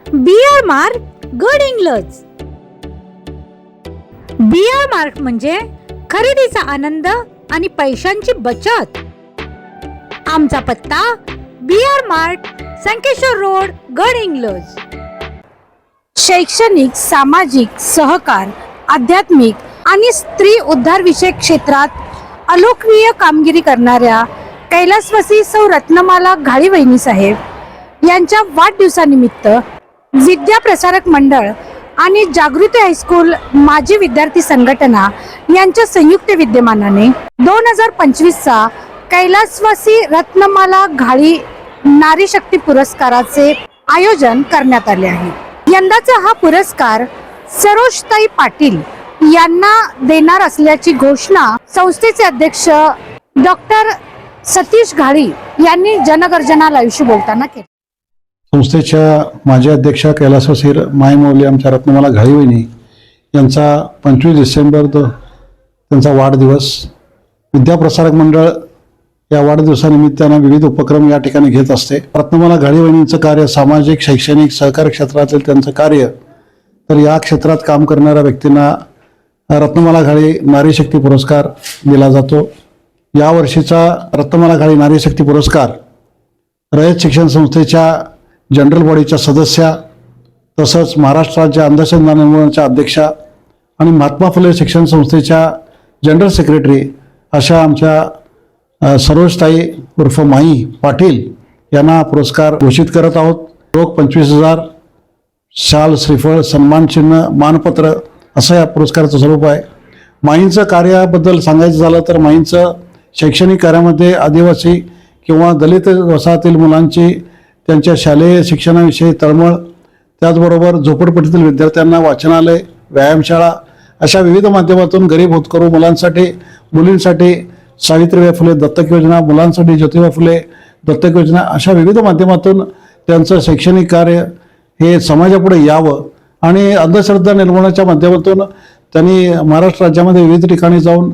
B R mark good इंग्लज। BR mark म्हणजे खरेदीचा आनंद आणि पैशांची बचत। आमचा पत्ता बीआर मार्क, संकेश्वर रोड, गड इंग्लज। शैक्षणिक, सामाजिक, सहकार, आध्यात्मिक आणि स्त्री उद्धार विषयक क्षेत्रात अलोकनीय कामगिरी करणाऱ्या कैलासवासी सौ रत्नमाला घाळीवहिनी साहेब यांच्या वाढदिवसानिमित्त विद्या प्रसारक मंडळ आणि जागृती हायस्कूल माजी विद्यार्थी संघटना यांच्या संयुक्त विद्यमानाने 2025चा कैलासवासी रत्नमाला घाळी नारी शक्ती पुरस्काराचे आयोजन करण्यात आले आहे। यंदाचा हा पुरस्कार सरोजताई पाटील यांना देणार असल्याची घोषणा संस्थेचे अध्यक्ष डॉक्टर सतीश घाळी यांनी जनगर्जना लाईव्हशी बोलताना केली। संस्थेच्या माजी अध्यक्षा कैलासवासी मायमौली आमच्या रत्नमाला घाळीवहिनी यांचा 25 डिसेंबर त्यांचा वाढदिवस। विद्याप्रसारक मंडळ या वाढदिवसानिमित्तानं विविध उपक्रम या ठिकाणी घेत असते। रत्नमाला घाळीवहिनींचं कार्य सामाजिक, शैक्षणिक, सहकारी क्षेत्रातील त्यांचं कार्य, तर या क्षेत्रात काम करणाऱ्या व्यक्तींना रत्नमाला घाळी नारी शक्ती पुरस्कार दिला जातो। यावर्षीचा रत्नमाला घाळी नारी शक्ती पुरस्कार रयत शिक्षण संस्थेच्या जनरल बॉडीच्या सदस्या, तसंच महाराष्ट्र राज्य अंधश्रद्धा निर्मूलनाच्या अध्यक्षा आणि महात्मा फुले शिक्षण संस्थेच्या जनरल सेक्रेटरी अशा आमच्या सरोजताई उर्फ माई पाटील यांना पुरस्कार घोषित करत आहोत। रोख 25,000, शाल, श्रीफळ, सन्मानचिन्ह, मानपत्र असं या पुरस्काराचं स्वरूप आहे। माईंचं कार्याबद्दल सांगायचं झालं तर माईंचं शैक्षणिक कार्यामध्ये आदिवासी किंवा दलित वसाहतील मुलांची त्यांच्या शालेय शिक्षणाविषयी तळमळ, त्याचबरोबर झोपडपट्टीतील विद्यार्थ्यांना वाचनालय, व्यायामशाळा अशा विविध माध्यमातून गरीब होतकरू मुलांसाठी, मुलींसाठी सावित्रीबाई फुले दत्तक योजना, मुलांसाठी ज्योतिबा फुले दत्तक योजना अशा विविध माध्यमातून त्यांचं शैक्षणिक कार्य हे समाजापुढे यावं आणि अंधश्रद्धा निर्मूलनाच्या माध्यमातून त्यांनी महाराष्ट्र राज्यामध्ये विविध ठिकाणी जाऊन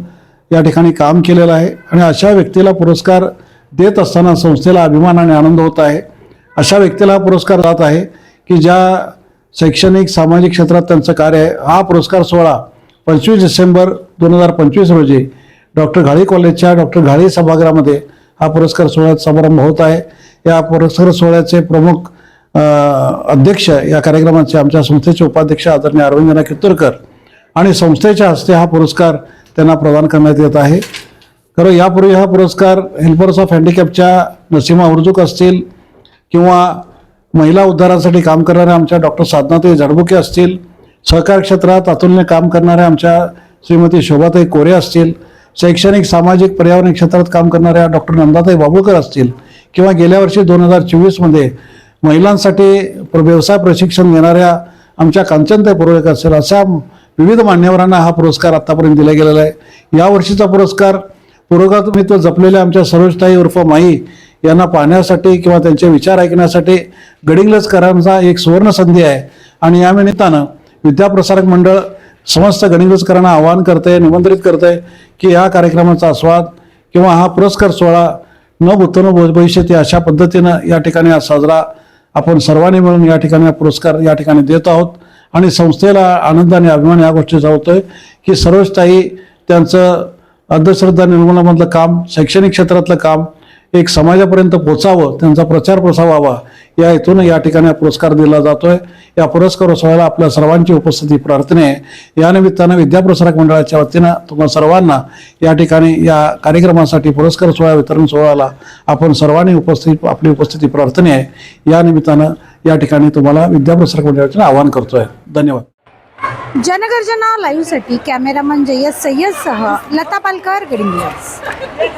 या ठिकाणी काम केलेलं आहे आणि अशा व्यक्तीला पुरस्कार देत असताना संस्थेला अभिमान आणि आनंद होत आहे। अशा व्यक्तीला हा पुरस्कार जात आहे की ज्या शैक्षणिक, सामाजिक क्षेत्रात त्यांचं कार्य आहे। हा पुरस्कार सोहळा 25 डिसेंबर 2025 रोजी डॉक्टर घाळी कॉलेजच्या डॉक्टर घाळी सभागृहामध्ये हा पुरस्कार सोहळ्याचा समारंभ होत आहे। या पुरस्कार सोहळ्याचे प्रमुख अध्यक्ष या कार्यक्रमाचे आमच्या संस्थेचे उपाध्यक्ष आदरणीय अरविंद कित्तूरकर आणि संस्थेच्या हस्ते हा पुरस्कार त्यांना प्रदान करण्यात येत आहे। खरं यापूर्वी हा पुरस्कार हेल्पर्स ऑफ हँडिकॅपच्या नसीमा उर्जुक असतील किंवा महिला उद्धारासाठी काम करणाऱ्या आमच्या डॉक्टर साधनाताई झडबुके असतील, सहकार क्षेत्रात अतुलनीय काम करणाऱ्या आमच्या श्रीमती शोभाताई कोरे असतील, शैक्षणिक, सामाजिक, पर्यावरण क्षेत्रात काम करणाऱ्या डॉक्टर नंदाताई बाबुळकर असतील किंवा गेल्या वर्षी 2024मध्ये महिलांसाठी व्यवसाय प्रशिक्षण देणाऱ्या आमच्या कांचनताई पुरोळेकर असेल, अशा विविध मान्यवरांना हा पुरस्कार आतापर्यंत दिला गेलेला आहे। यावर्षीचा पुरस्कार पुरोगामित्व जपलेल्या आमच्या सरोजताई उर्फ माई यांना पाहण्यासाठी किंवा त्यांचे विचार ऐकण्यासाठी गडिंग्लजकरांचा एक सुवर्ण संधी आहे आणि या निमित्तानं विद्याप्रसारक मंडळ समस्त गडिंग्लजकरांना आवाहन करते, निमंत्रित करते की या कार्यक्रमाचा आस्वाद किंवा हा पुरस्कार सोहळा न भूतो न भविष्यती अशा पद्धतीनं या ठिकाणी आज साजरा आपण सर्वांनी मिळून या ठिकाणी हा पुरस्कार या ठिकाणी देत आहोत आणि संस्थेला आनंद आणि अभिमान या गोष्टीचा होतोय की सरोजताई त्यांचं अंधश्रद्धा निर्मूलनामधलं काम, शैक्षणिक क्षेत्रातलं काम एक समाजापर्यंत पोचावं, त्यांचा प्रचार प्रसार व्हावा या हेतून या ठिकाणी हा पुरस्कार दिला जातोय। या पुरस्कार सोहळ्याला आपल्या सर्वांची उपस्थिती प्रार्थना आहे। या निमित्तानं विद्याप्रसारक मंडळाच्या वतीनं तुम्हा सर्वांना या ठिकाणी या कार्यक्रमासाठी पुरस्कार सोहळा वितरण सोहळ्याला आपण सर्वांनी आपली उपस्थिती प्रार्थना आहे। या निमित्तानं या ठिकाणी तुम्हाला विद्याप्रसारक मंडळाचं आवाहन करतोय। धन्यवाद। जनगर्जना लाईव्हसाठी कॅमेरामन जय्यद सय्यदसह लता पालकर, गडिंग्लज।